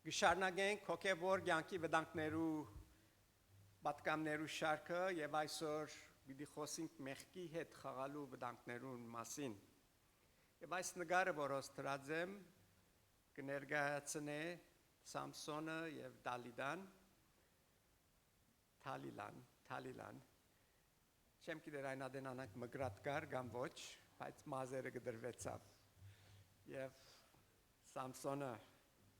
Գշարնագենք հոգևոր կյանքի վտանգներու պատկամներու շարքը եւ այսօր պիտի խոսենք մեղքի հետ խաղալու վտանգներուն մասին։ Եվ այս նկարը, որով դրած եմ, կներկայացնե Սամսոնը եւ Թալիլան։ Չեմ գիտեր այն ադենանանք մգրատկար կամ ոչ, բայց մազերը կդրվեցավ։ Եվ Սամսոնը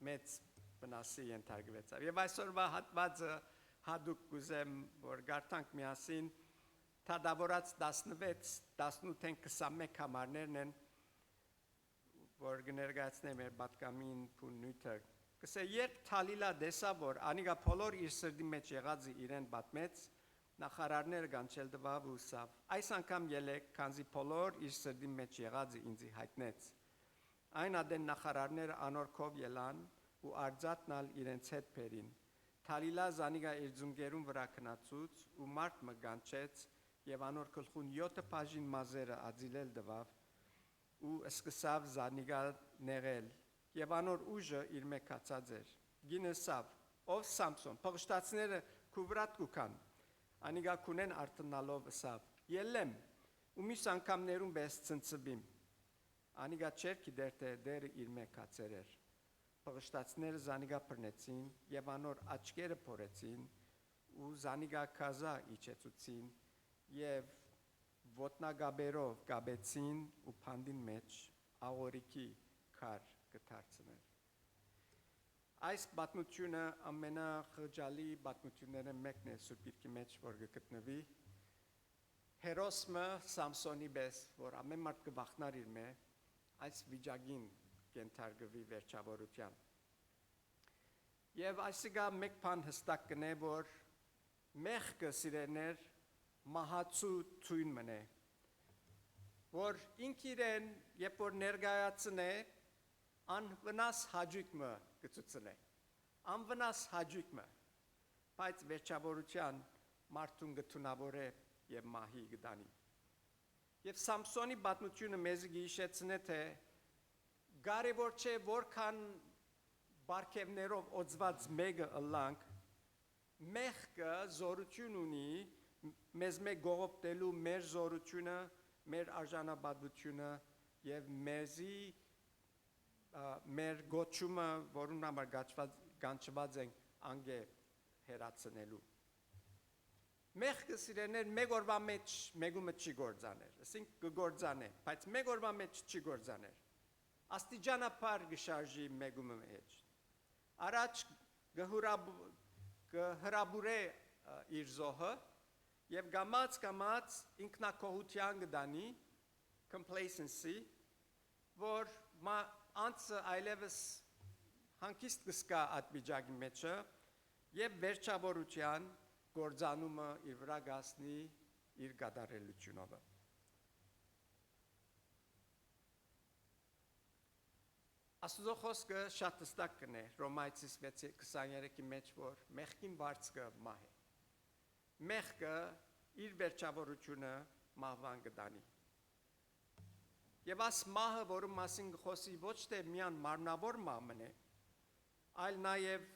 մեծ վնասի ենթարկվեցավ։ Եվ այսօրվա հատվածը հատուկ կուզեմ, որ գարտանք միասին Թադավորած 16, 18, 21 համարներն են, որ կներկայացնեմ մեր պատկամին փուննույթը։ Կսե երբ Թալիլա դեսավ, որ անիգա բոլոր իր սրտի մեջ եղածը իրեն պատմեց, նախարարները կանչել տվավ ու սավ։ Այս անգամ ելեք, քանզի բոլոր իր սրտի մեջ եղածը ինձ հայտնեց։ Այն ադեն նախարարները անորքով ելան ու արձատնալ իրենց հետ բերին։ Թալիլա զանիգա իր ձունկերուն վրա քնացուց ու մարդ մը կանչեց եւ անոր գլխուն 7 բաժին մազերը ածիլել տվավ ու սկսավ զանիգա նեղել եւ անոր ուժը իր մեջ կացած էր։ Գինեսավ, ով Սամսոն, փղշտացները քուվրատ կուքան։ Անիգա քունեն արտնալով սավ։ Ելեմ ու միս անգամներուն բես ցնցբիմ։ Անիգա չեր գիտեր թե դերը իր մեջ կացեր էր։ Փղշտացները զանիգա բռնեցին եւ անոր աչքերը փորեցին ու զանիգա կազա իջեցուցին եւ ոտնագաբերով գաբեցին ու փանդին մեջ աղորիկի քար կդարձներ։ Այս պատմությունը ամենախղճալի պատմությունները մեկն է Սուրբ Գիրքի մեջ, որ գտնվի։ Հերոսը Սամսոնի պես, որ ամեն մարդ կվախնար իր մե, այս վիճակին կենթարկվի վերջավորության։ Եվ այսիկա մեկ բան հստակ կնե, որ մեղքը սիրեներ մահացու թույն մնե, որ ինք իրեն, երբ որ ներկայացնե, անվնաս հաջույքը կցուցնե, անվնաս հաջույքը, բայց վերջավորության մարդուն կթունավորե եւ մահի կդանի։ Եվ Սամսոնի պատմությունը մեզ գիշեցնե, թե կարևոր չէ որքան բարգևներով օծված մեկը ըլլանք, մեղքը զորություն ունի մեզ մեկ գողոպտելու մեր զորությունը, մեր արժանապատվությունը եւ մեզի մեր գոչումը, որուն համար կանչված ենք անգե հերացնելու։ Մեղքը սիրեներ մեկ օրվա մեջ մեգումը չի գործաներ, ասենք կգործանե, բայց մեկ օրվա մեջ չի գործաներ։ Աստիճանաբար կշարժի մեգումը մեջ։ Առաջ կհրաբուրե իր զոհը եւ գամած ինքնակոհության կդանի, complacency, որ անցը այլևս հանգիստ կսկա ատվիճակի մեջը եւ վերջավորության գործանումը իր վրա գասնի իր գադարելությունով։ Աստուծո խոսքը շատ հստակ կնե Ռոմայացիս 6:23-ի մեջ, որ մեղքին բարձկը մահ է։ Մեղքը իր վերջավորությունը մահվան կդանի։ Եվ այս մահը, որում մասին խոսի ոչ թե միան մարմնավոր մահն է, այլ նաև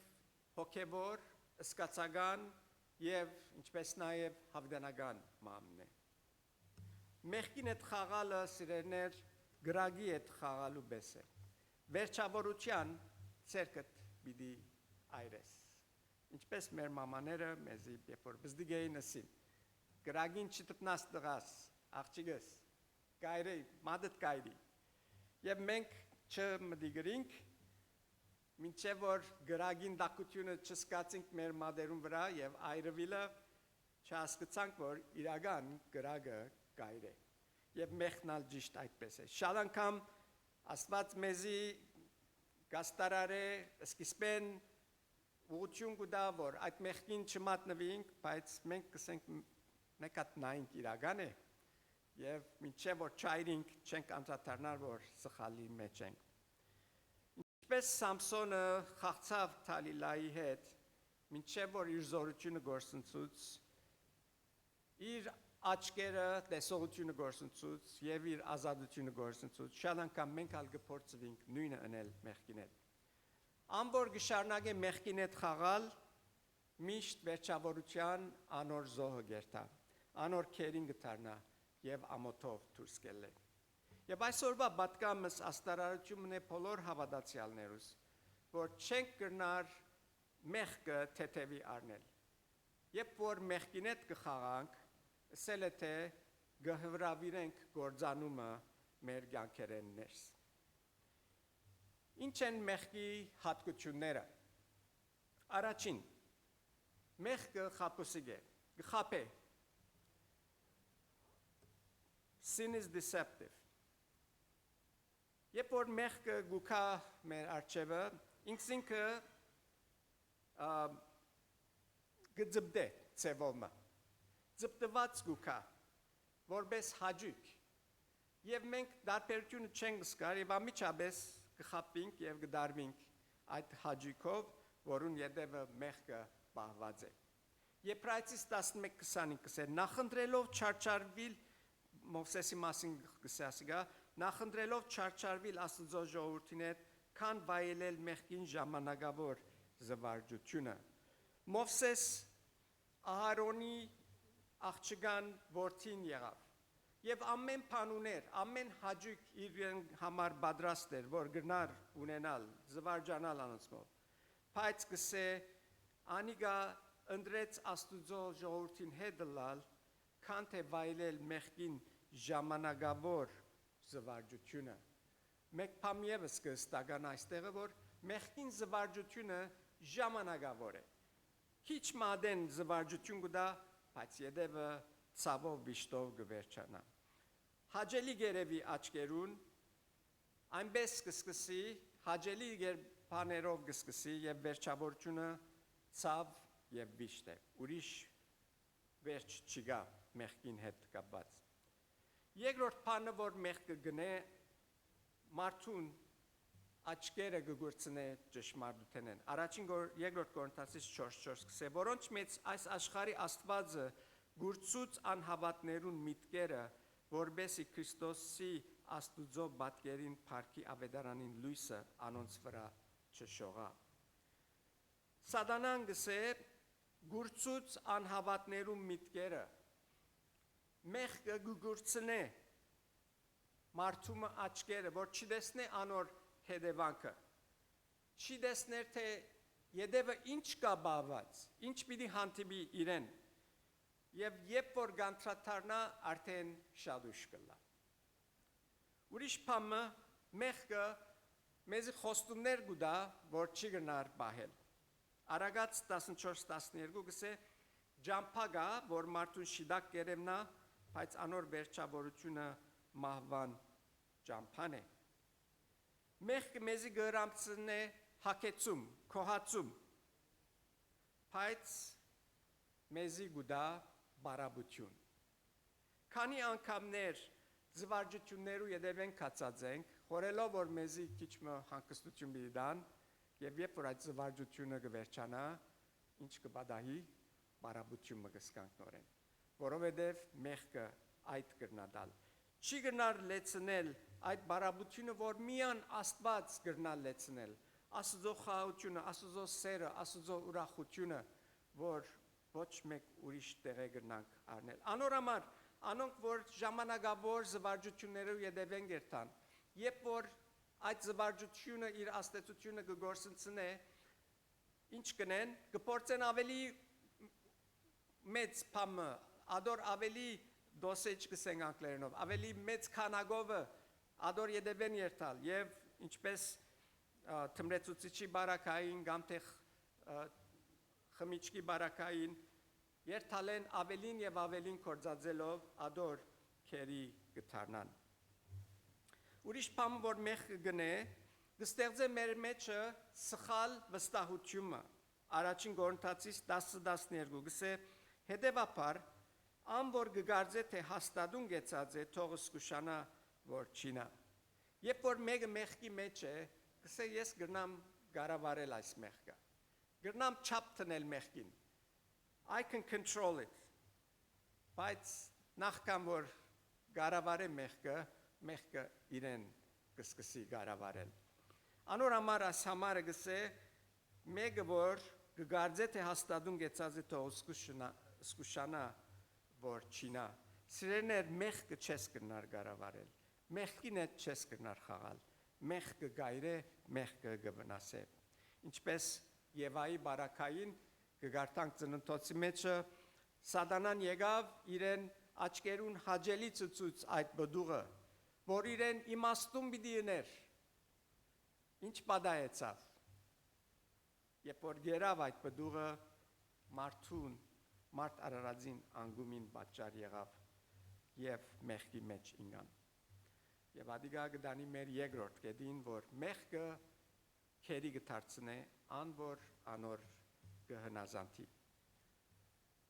հոգևոր, զգացական եւ ինչպես նաև հավդանական մահն է։ Մեղքին հետ խաղալը սիրերներ գրագի հետ խաղալու պես է։ Վերջավորության ցերկդ պիտի այրես։ Ինչպես մեր մամաները մեզի երբ որ բզդիգեին ասին, գրագին չտպնաս տղաս, աղջիկս, գայրի, մադդ գայրի։ Եվ մենք չմդիգրինք, մինչև որ գրագին դակությունը չսկացինք մեր մադերուն վրա եւ այրվիլը չհասկացանք, որ իրական գրագը գայր է։ Եվ մեղնալ ճիշտ այդպես է։ Շատ անգամ Աստված մեզի գաստարարե սկիզբեն ուղղություն կուտա, որ այդ մեղքին չմատնվենք, բայց մենք կսենք մեկ հատ նայենք իրական է եւ մինչեւ որ չայրենք չենք անդրադառնալ, որ սխալի մեջ ենք։ Ինչպես Սամսոնը խաղացավ Թալիլայի հետ, մինչեւ որ իր զորությունը գործընծուց, իր աչքերը տեսողությունը գործընծուց եւ իր ազատությունը գործընծուց, շատ անգամ մենք ալ կփորձվենք նույնը անել մեղքին հետ։ Ամբոր գշարնագե մեղքին հետ խաղալ միշտ վերջավորության անոր զոհը գերտա, անոր քերին գտարնա եւ ամոթով դուրս գելե։ Եվ այսօրվա պատկամս աստարարությունն է բոլոր հավատացյալներուս, որ չենք կրնար մեղքը թեթևի առնել։ Երբ որ մեղքին հետ կխաղանք, ասել է թե գհվրավիրենք գործանումը մեր կյանքերեն ներս։ Ինչ են մեղքի հատկությունները։ Առաջին, մեղքը խաբուսիկ է, գխապ է։ Sin is deceptive։ Երբ որ մեղքը գուքա մեր արջևը, ինքսինքը գծբդե ծևոմը, ծբտված գուքա, որպես հաջույք, և մենք դարբերությունը չենք զգար և ամիջապես կխապինք և գդարվինք այդ հաջույքով, որուն ետևը մեղքը պահված է։ Եբրայեցիս 11:25 կսեր, նախընտրելով չարչարվիլ, Մովսեսի մասին կսասիգա, նախընտրելով չարչարվիլ Աստծո ժողովրդին հետ, քան վայելել մեղքին ժամանակավոր զվարճությունը։ Մովսես Ահարոնի աղջկան որդին եղավ եւ ամեն բան ուներ, ամեն հաջույք իր համար պատրաստ էր, որ գնար ունենալ, զվարճանալ անոնցմով։ Բայց կսե անիգա ընտրեց Աստուծո ժողովրդին հետ լալ, քան թե վայելել մեղքին ժամանակավոր զվարճությունը։ Մեկ բան ևս կստական այստեղը, որ մեղքին զվարճությունը ժամանակավոր է։ Քիչ մադեն զվարճություն կդա, բայց ետևը ցավով վիշտով կվերջանա։ Հաջելի գերեվի աչքերուն այնպես կսկսի, հաջելի բաներով կսկսի եւ վերջավորությունը ցավ եւ վիշտ է։ Ուրիշ վերջ չկա մեղքին հետ կապված։ Երկրորդ բանը, որ մեղքը գնե մարդուն աչքերը կգործնե ճշմարտութենեն։ Երկրորդ Կորինթացիս 4:4 կսե, որոնց մեծ այս աշխարհի Աստվածը գուրցուց անհավատներուն միտքերը, որբեսի Քրիստոսի Աստուծո բատկերին փառքի ավետարանին լույսը անոնց վրա չշողա։ Սատանան կսե գուրցուց անհավատներուն միտքերը մեղքը կգործնե մարդու աչքերը, որ չտեսնե անոր հետևանքը, չի տեսներ թե ետևը ինչ կա բաված, ինչ պիտի հանդիպի իրեն, և երբ որ գանտրատարնա արդեն շատ ուշ կլա։ Ուրիշ բանը մեղքը մեզի խոստումներ կուտա, որ չի գնար պահել։ Արագած 14:12 կսե, ջամփա գա, որ մարդուն շիդակ կերևնա, բայց անոր վերջավորությունը մահվան ջամփան է։ Մեղքը մեզի գրամցնե հակեցում, քոհացում, բայց մեզի գուտա բարաբություն։ Քանի անգամներ զվարճություններու ետևեն կացած ենք, խորելով որ մեզի քիչ հանգստություն պիտի տան, եւ երբ որ այդ զվարճությունը կվերջանա, ինչ կպատահի, բարաբություն կսկանք նորեն, որովհետեւ մեղքը այդ կրնադալ։ Չի գնար լեցնել այդ բարաբությունը, որ միան Աստված կրնալ լեցնել, Աստծո խաղաղությունը, Աստծո սերը, Աստծո ուրախությունը, որ ոչ մեկ ուրիշ տեղ կրնանք առնել։ Անոր համար, անոնք որ ժամանակավոր զվարճություններով ետևեն գերտան, երբ որ այդ զվարճությունը իր աստեցությունը կգործընծնե, ինչ կնեն, կփորձեն ավելի մեծ բամը, ադոր ավելի դոսեջ կսենք անգլերենով, ավելի մեծ քանակովը ադոր ետևեն երթալ եւ ինչպես թմրեցուցիչի բարակային կամ թե խմիչքի բարակային երթալեն ավելին եւ ավելին կործածելով ադոր քերի կթարնան։ Ուրիշ բան որ մեղքը գնե, կստեղծե մեր մեջը սխալ վստահությունը։ Առաջին Կորինթացիս 10:12 գսե հետևաբար ան որ կգարձե թե հաստատուն գեցած է, թող սկուշանա որ չինա։ Երբ որ մեկը մեղքի մեջ է, կսե ես գրնամ գարավարել այս մեղքը, գրնամ չափ տնել մեղքին, I can control it, բայց նախքան որ գարավարե մեղքը իրեն կսկսի գարավարել։ Անոր համար այս համարը գսե մեկը որ գարձե թե հաստատուն գեցած է թող սկուշանա որ չինա սիրելիներ մեղքը չես կնար գարավարել մեղքին հետ չես կնար խաղալ մեղքը գայրե մեղքը գվնասե ինչպես Եվայի բարակային կգարտանք ծննդոցի մեջը սատանան եկավ իրեն աչքերուն հաջելի ծծուց այդ բդուղը որ իրեն իմաստուն պիտի ուներ ինչ պատահեցավ երբ որ գերավ այդ բդուղը մարդ արարածին անգումին պատճառ եղավ եւ մեղքի մեջ ինգան եւ ադիգա գդանի մեր երկրորդ կետին որ մեղքը քերի գդարցնե ան որ անոր գհնազանտի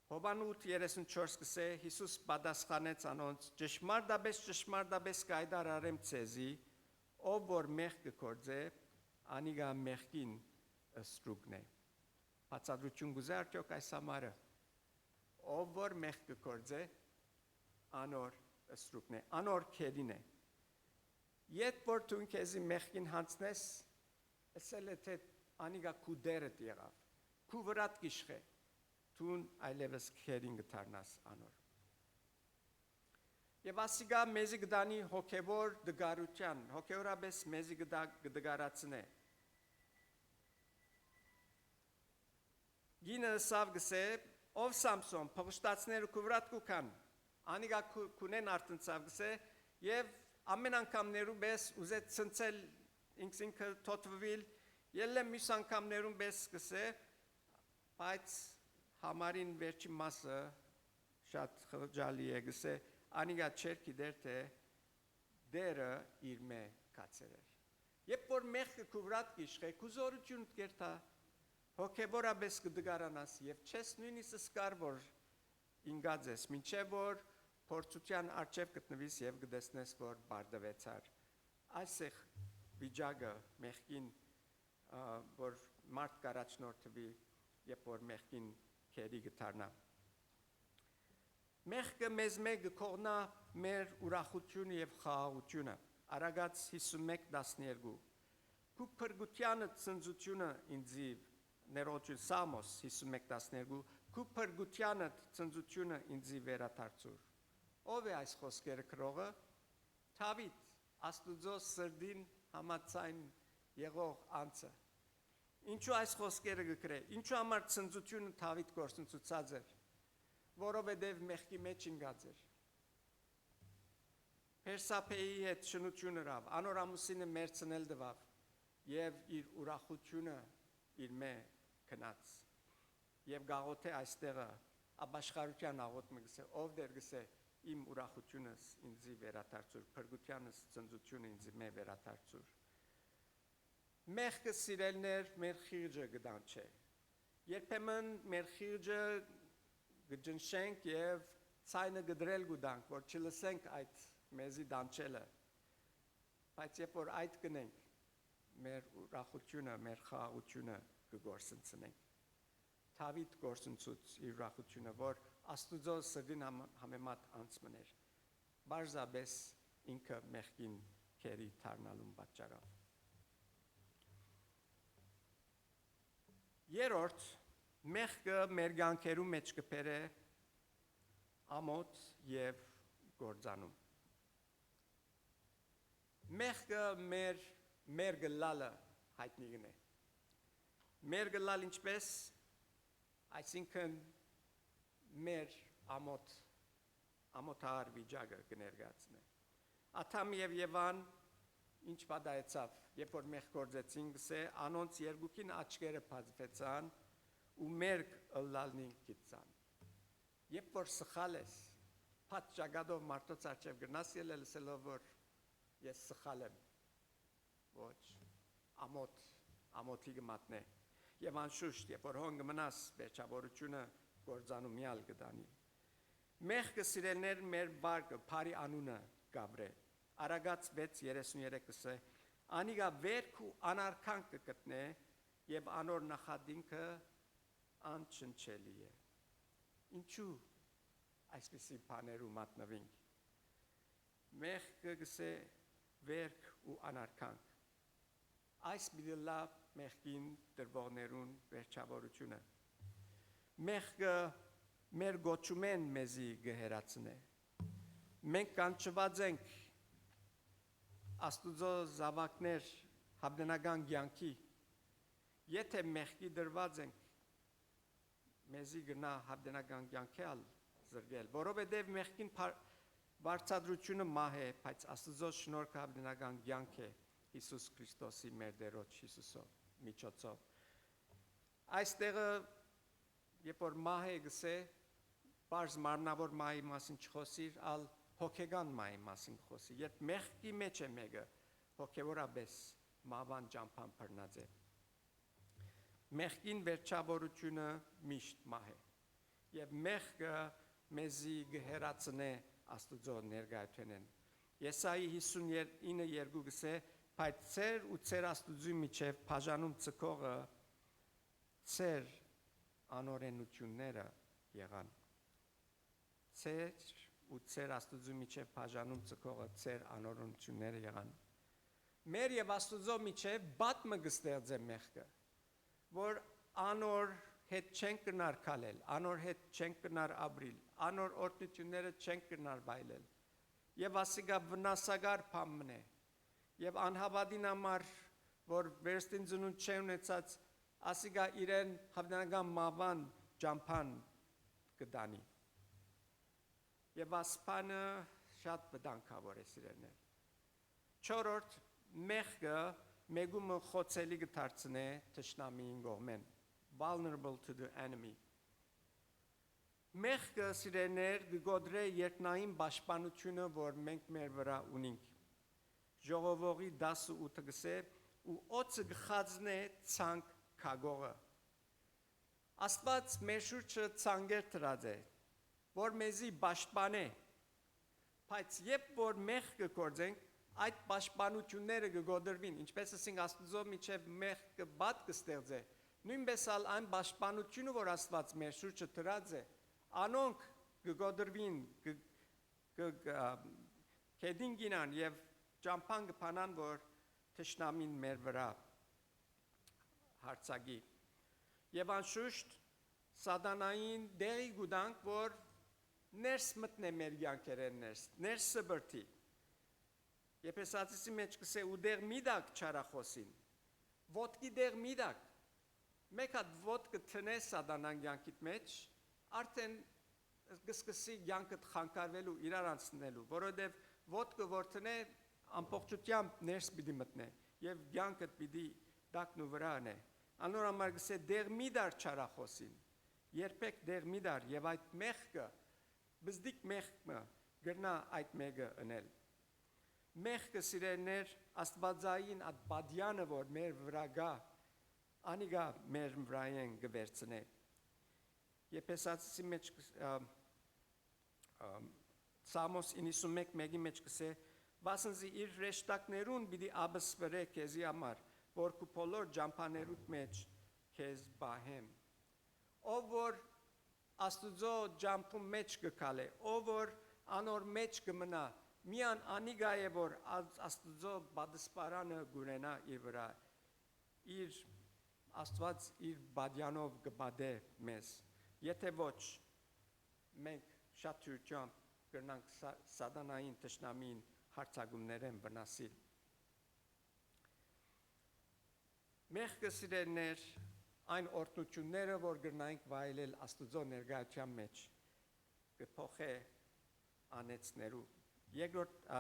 Հովանուտ 34 կսե Հիսուս պատասխանեց անոնց ճշմարտաբես կայդարարեմ ցեզի ով որ մեղք կգործե անիգա մեղքին ստրուկն է բացատրություն գուզե արդյոք այս համարը ով որ մեղք կգործե անոր ստրուկն է անոր քերին է Ետ որ դու քեզի մեղքին հանցնես ասել է թե անիգա քու դերդ եղավ քու վրատ գիշխե Տուն այլևս քերին գտարնաս անոր Եվ ասիգա մեզի գդանի հոգևոր դգարության հոգևորաբես մեզի գդգարացնե Գինը սավ գսե ով Սամսոն փվշտացները քու վրատ կուքան անիգա քունեն արտնցավ գսե եւ ամեն անգամներու բես ուզե ցնցել ինքսինքը թոթվիլ ելը մյուս անգամներուն բես գսե բայց Համարին վերջի մասը շատ խղճալի է գսե անիգա չեր գիտեր թե դերը իր մե կացեր էր Երբ որ մեղքը քու վրատ գիշխե քու զորություն կերտա հոգևորաբես կդգարանաս եւ չես նույնիսկ սկար որ ինգած ես մինչեւ որ փորձության արժեվ գտնվիս եւ գտեսնես որ բարդվեցար այսեղ վիճակը մեղքին որ մարդ կարաչնորթվի երբ որ մեղքին քերի գտարնա Մեղքը մեզ մեկ կողնա մեր ուրախությունը եւ խաղաղությունը Արագած 51:12 Քու փրկությանը ցնծությունը ինձի ներոջը Սամոս 51:12 Քու փրկությանը ցնծությունը ինձի վերադարձուր Ով է այս խոսքերը կրողը Դավիթ Աստուծո սրդին համաձայն եղող անձը Ինչու այս խոսքերը գկրե Ինչու համար ցնծությունը Դավիթ գործընծուցած էր որովհետև մեղքի մեջ ինգած էր Պերսապեի հետ շնությունը ռավ անոր ամուսինը մերցնել դվավ եւ իր ուրախությունը իր մե կնած եւ գաղոթե այստեղը աբաշխարության աղոթ մգսե ով դեր գսե իմ ուրախությունս ինձի վերադարձուր փրկությանս ցնծությունը ինձի մե վերադարձուր Մեղքը սիրելներ մեր խիղճը գդանչե Երբեմն մեր խիղճը գջնշենք եւ ցայնը գդրել գուդանք որ չլսենք այդ մեզի դանչելը բայց երբ որ այդ կնենք մեր ուրախությունը մեր խաղաղությունը կգործընծնենք Դավիթ գործընծուց իր ուրախությունը որ Աստուծո սրդին համեմատ անցմներ բարձաբես ինքը մեղքին քերի դառնալուն պատճառով Երորդ մեղքը մեր ցանկերու մեջ կբերե ամոթ եւ գործանում Մեղքը մեր գլալը հայտնի գնե Մեր գլալ ինչպես այսինքն մեր ամոթար վիճակը կներկայացնե Աթամ եւ Եվան ինչ պատահեցավ երբ որ մեղք գործեցին գսե անոնց երկուքին աչքերը բացվեցան ու մերկ ըլլալնին գիծան երբ որ սխալ ես պատճագադով մարդոց արջև գնաս ելել լսելով որ ես սխալ եմ ոչ ամոթի գմատնե եւ անշուշտ երբ որ հոնգ մնաս վերջավորությունը գործանումյալ գտանի մեղքը սիրելներ մեր բարգը բարի անունը գաբրե Արագած 6:33 կսե անիգա վերք ու անարքանք կգտնե եւ անոր նախադինքը անչնչելի է ինչու այսպեսի բաներու մատնվենք մեղքը գսե վերք ու անարքանք այս պիտի լա մեղքին դրվողներուն վերջավորությունը։ Մեղքը մեր գոչումեն մեզի գհերացնե։ Մենք կանչված ենք Աստուծո զավակներ հավնական կյանքի։ Եթե մեղքի դրված ենք, մեզի գնա հավնական կյանքել զրկել, որովհետև մեղքին վարձատրությունը մահ է, բայց Աստուծո շնորհքը հավնական կյանք է Հիսուս Քրիստոսի մեր Տերոջ Հիսուսով միջոցով։ Այստեղը երբ որ մահ է գսե, բարձ մարմնավոր մահի մասին չխոսիր, ալ հոգեգան մահի մասին խոսի։ Երբ մեղքի մեջ է մեկը, հոգևորապես մահվան ճամփան բռնած է։ Մեղքին վերջավորությունը միշտ մահ է։ Եվ մեղքը մեզի գհերացնե Աստուծո ներկայությունեն։ Եսայի 59:2 գսե, բայց ծեր ու ծեր Աստուծու միջև բաժանում ցկողը ծեր անօրենությունները եղան։ Ծեր ու ծեր Աստուծու միջև բաժանում ցկողը ծեր անօրենությունները եղան։ Մեր եւ Աստուծո միջև բատմը գստեղծե մեղքը, որ անոր հետ չենք կնար քալել, անոր հետ չենք կնար ապրիլ, անոր օրհնությունները չենք կնար բայլել։ Եվ ասիկա վնասագար բան է։ Եվ անհավատին համար, որ վերստին ծնունդ չեն ունեցած, ասիկա իրեն հավնական մահվան ճամփան կդանի։ Եվ ասպանը շատ վտանգավոր է սիրելիներ։ Չորրորդ մեղքը մեգումը խոցելի կդարձնե թշնամիին կողմեն, vulnerable to the enemy։ Մեղքը սիրելիներ կգոդրե երկնային պաշտպանությունը, որ մենք մեր վրա ունենք։ Ժողովողի 10:8 գսե ու օծը գխածնե ցանկ քագողը։ Աստված մեր շուրջը ցանկեր դրած է, որ մեզի պաշտպանե, բայց երբ որ մեղքը գործենք, այդ պաշտպանությունները կգոդրվին, ինչպես ասենք Աստուծո միջև մեղքը բադ կստեղծե, նույնպես ալ այն պաշտպանությունը, որ Աստված մեր շուրջը դրած է, անոնք կգոդրվին, կեդին գինան եւ ճամփան կփանան, որ թշնամին մեր վրա հարցակի։ Եվ անշուշտ սատանային դեղի գուտանք, որ ներս մտնե մեր կյանքերեն ներս սբրտի։ Եփեսացիի մեջ կսե ու դեղ միդակ չարախոսին, ոտքի դեղ միդակ, մեկ հատ ոտքը տնե սատանան կյանքիդ մեջ, արդեն կսկսի կյանքդ խանգարվելու, իրար անցնելու, որովհետև ոտքը որ տնե ամբողջությամբ ներս պիտի մտնե եւ կյանքդ պիտի դակն ու վրան է։ Անոր համար կսե դեղ միդար չարախոսին, երբեք դեղ միդար եւ այդ մեղքը, բզդիկ մեղքը գրնա այդ մեղը ընել։ Մեղքը սիրելիներ Աստվածային այդ բադյանը, որ մեր վրա գա, անիգա մեր վրայեն գվերցնե։ Եփեսացի մեջ Սամոս 91:1-ի մեջ կսե, վասնզի իր ռեշտակներուն պիտի աբսվրե քեզի համար, որ քու բոլոր ջամփաներուդ մեջ քեզ բահեմ։ Ով որ Աստուծո ջամփում մեջ կգալե, ով որ անոր մեջ կմնա, միան անիգա է, որ Աստուծո բադսպարանը գունենա իր վրա, իր Աստված իր բադյանով կբադե մեզ։ Եթե ոչ, մենք շատ թույլությամբ կրնանք սատանային թշնամին հարցակումներեն վնասիլ։ Մեղքը սիրելիներ այն օրհնությունները, որ կրնանք վայելել Աստուծո ներկայության մեջ, կփոխե անեցներու։ Երկրորդ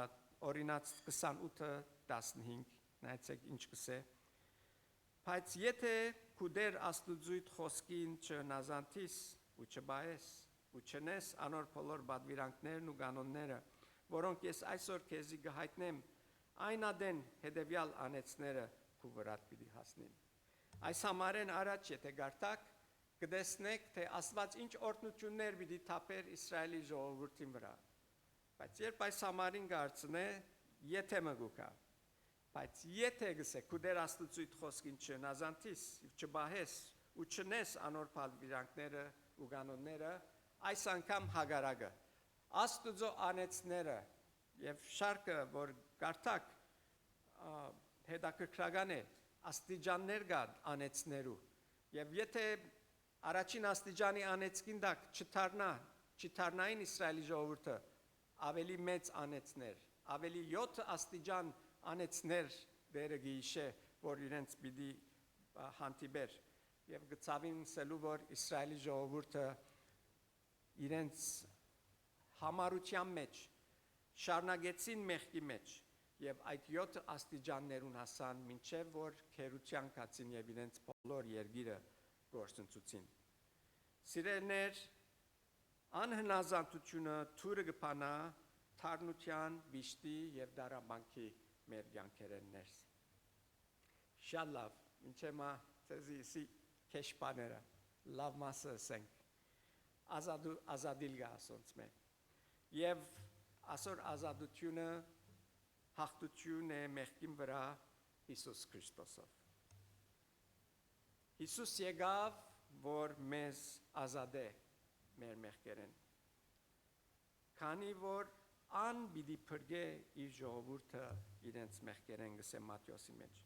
օրինաց 28:15 նայեցեք ինչ կսե։ Բայց եթե քու դեր Աստուծույթ խոսքին չհնազանդիս ու չբայես ու չնես անոր բոլոր բադվիրանքներն ու կանոնները, որոնք ես այսօր քեզի կհայտնեմ, այն ադեն հետևյալ անեցները քու վրատ պիտի հասնին։ Այս համարեն առաջ եթե գարտակ, կտեսնեք, թե Աստված ինչ օրհնություններ պիտի թափեր Իսրայելի ժողովրդին վրա։ Բայց երբ այս համարին գարցնե, եթե մգուկա, բայց եթե գսե քու դեր Աստուծույթ խոսքին չհնազանդիս, չբահես ու չնես անոր բադվիրանքները ու կանոնները, այս անգամ հագարակը Աստուծո անեցները եւ շարքը, որ գարտակ հետաքրքրական է, աստիճաններ կա անեցներու եւ եթե առաջին աստիճանի անեցքին դակ չթարնային Իսրայելի ժողովուրդը ավելի մեծ անեցներ ավելի 7 աստիճան անեցներ դերը գիշե որ իրենց պիտի հանդիպեր եւ գծավին սելու որ Իսրայելի ժողովուրդը իրենց համարության մեջ շարունակեցին մեղքի մեջ եւ այդ 7 աստիճաններուն հասան մինչեւ որ քերության կացին եւ իրենց բոլոր երգիրը գործընծուցին սիրելներ անհնազանդությունը թուրը կփանա թարնության վիշտի եւ դարաբանքի մեր կյանքերներս շատ լավ մինչեւ մա ցեզի քեշպաները լավ մասը ասենք ազատիլ գասոնց մե եւ ասոր ազատությունը հաղթություն է մեղքին վրա Հիսուս Քրիստոսով Հիսուս եկավ որ մեզ ազատե մեր մեղքերեն քանի որ ան պիտի փրկե իր ժողովուրդը իրենց մեղքերեն գսե Մատթեոսի մեջ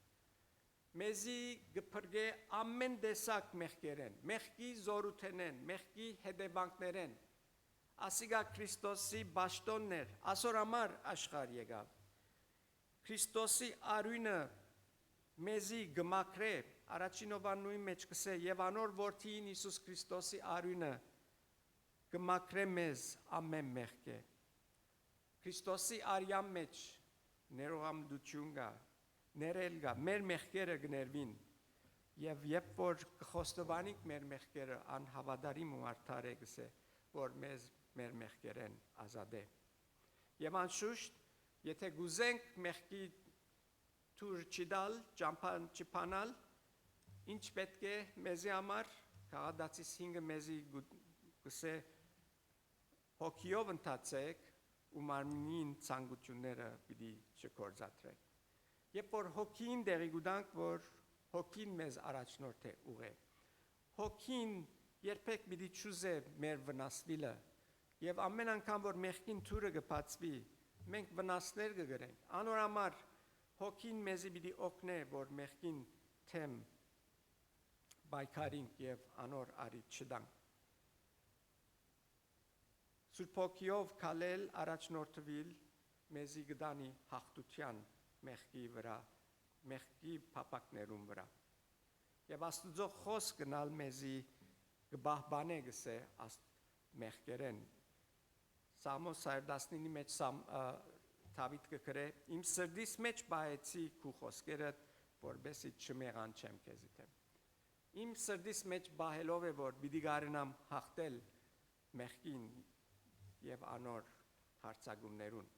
մեզի գփրկե ամեն տեսակ մեղքերեն մեղքի զորութենեն մեղքի հետևանքներեն ասիգա Քրիստոսի ճաշտոններ ասոր համար աշխարհ եկավ Քրիստոսի արույնը մեզի գմակրե առաջին ովանուի մեջ կսե եւ անոր որդին Հիսուս Քրիստոսի արույնը գմակրե մեզ ամեն մեղքե Քրիստոսի արյան մեջ ներողամտություն կա ներել կա մեր մեղքերը գներվին եւ երբ որ կխոստովանենք մեր մեղքերը անհավատարիմ ու արդար է գսե որ մեզ մեր մեղքերեն ազատե եւ անշուշտ եթե գուզենք մեղքի թուր չդալ ճամփան չփանալ ինչ պետք է մեզի համար Գաղատացիս 5-ը մեզի գսե հոգիով ընթացեք ու մարմնին ցանկությունները պիտի չկործատրեք Երբ որ հոգին դեղի գուտանք, որ հոգին մեզ առաջնորդ է ուղե, հոգին երբեք պիտի չուզե մեր վնասվիլը, և ամեն անգամ, որ մեղքին թուրը գպացվի, մենք վնասներ կգրենք, անոր համար հոգին մեզի պիտի օգնե, որ մեղքին թեմ բայկարինք և անոր արիտ չդանք։ Սուրբ հոգիով քալել առաջնորդվել մեզի գդանի հաղթության մեղքի վրա, մեղքի փապակներուն վրա։ Եվ Աստուծո խոսք գնալ մեզի գբահբանե գսե մեղքերեն։ Սամոս 119-ի մեջ Դավիթ կգրե իմ սրդիս մեջ բայեցի քու խոսքերդ, որբեսի չմեղան չեմ քեզի թեմ։ Իմ սրդիս մեջ բահելով է, որ պիտի կարենամ հաղթել մեղքին և անոր հարցակումներուն։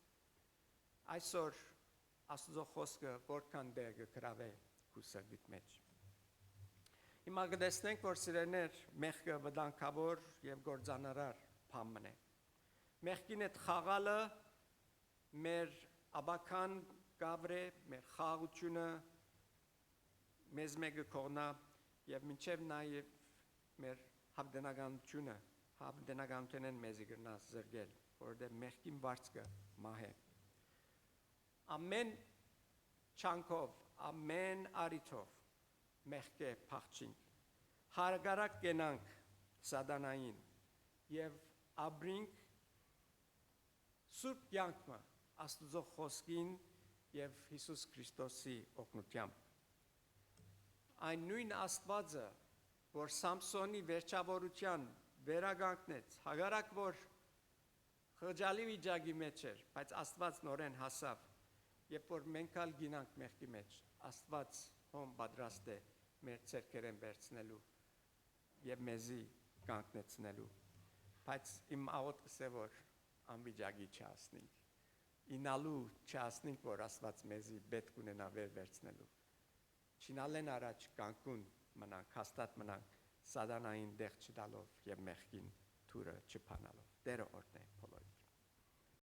Այսօր Աստուծո խոսքը որքան դեր կգրավե քու սրդիդ մեջ։ Հիմա կտեսնենք, որ սիրելիներ, մեղքը վտանգավոր և գործանարար բան է։ Մեղքին հետ խաղալը մեր աբական գավր է, մեր խաղությունը մեզ մեկը կողնա և մինչև նաև մեր հավդենականությունն մեզի գրնա զրգել, որովհետև մեղքին վարձքը մահ է։ Ամեն չանքով, ամեն արիթով մեղք է փախչինք, հարգարակ կենանք սատանային և ապրինք սուրբ կյանքը Աստուծո խոսքին և Հիսուս Քրիստոսի օգնությամբ։ Այն նույն Աստվածը, որ Սամսոնի վերջավորության վերականգնեց, հակառակ որ խղճալի վիճակի մեջ էր, բայց Աստված նորեն հասավ, երբ որ մենք ալ գինանք մեղքի մեջ, Աստված հոն պատրաստ է մեր ցերկերեն վերցնելու և մեզի կանգնեցնելու, բայց իմ աղոթքս է, որ անվիճակի չհասնենք, ինալու չհասնենք, որ Աստված մեզի պետք ունենա վերցնելու, չինալեն առաջ կանգուն մնանք, հաստատ մնանք սատանային դեղ չտալով և մեղքին թուրը չփանալով։ Տերը օրհնե բոլորին։